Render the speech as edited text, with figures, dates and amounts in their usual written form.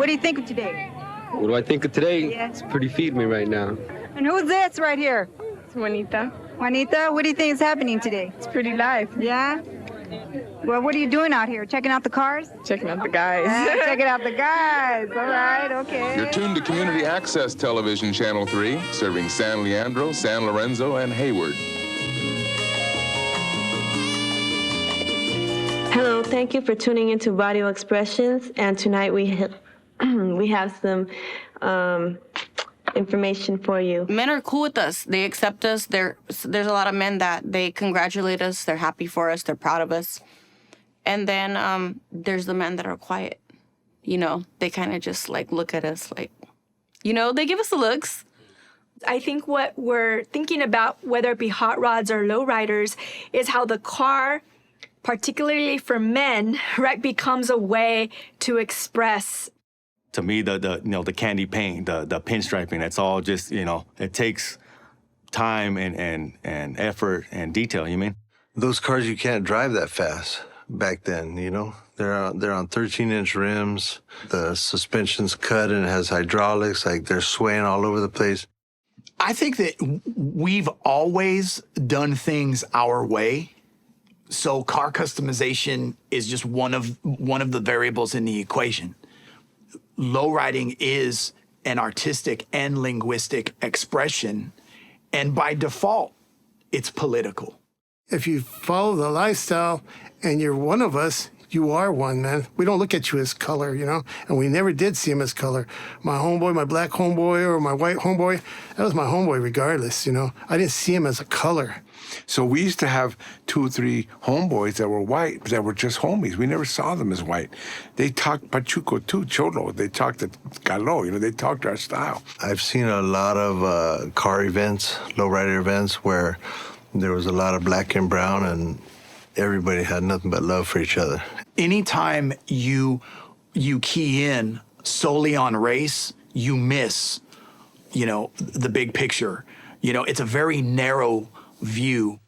What do you think of today? What do I think of today? Yeah. It's pretty feed me right now. And who's this right here? It's Juanita. Juanita, what do you think is happening today? It's pretty live. Yeah? Well, what are you doing out here? Checking out the cars? Checking out the guys. Yeah, checking out the guys. All right, okay. You're tuned to Community Access Television Channel 3, serving San Leandro, San Lorenzo, and Hayward. Hello, thank you for tuning into Barrio Expressions, and tonight we have some information for you. Men are cool with us. They accept us. There's a lot of men that they congratulate us. They're happy for us. They're proud of us. And then there's the men that are quiet. You know, they kind of just like look at us like, you know, they give us the looks. I think what we're thinking about, whether it be hot rods or lowriders, is how the car, particularly for men, right, becomes a way to express. To me, the candy paint, the pinstriping, that's all just, it takes time and effort and detail, you mean? Those cars, you can't drive that fast back then, They're on 13-inch rims. The suspension's cut and it has hydraulics, like they're swaying all over the place. I think that we've always done things our way. So car customization is just one of the variables in the equation. Lowriding is an artistic and linguistic expression, and by default, it's political. If you follow the lifestyle and you're one of us, you are one, man. We don't look at you as color, and we never did see him as color. My homeboy, my black homeboy or my white homeboy, that was my homeboy regardless, I didn't see him as a color. So we used to have 2 or 3 homeboys that were white, that were just homies. We never saw them as white. They talked Pachuco too, Cholo. They talked Galo, they talked our style. I've seen a lot of car events, lowrider events, where there was a lot of black and brown, and everybody had nothing but love for each other. Anytime you key in solely on race, you miss, the big picture. It's a very narrow view.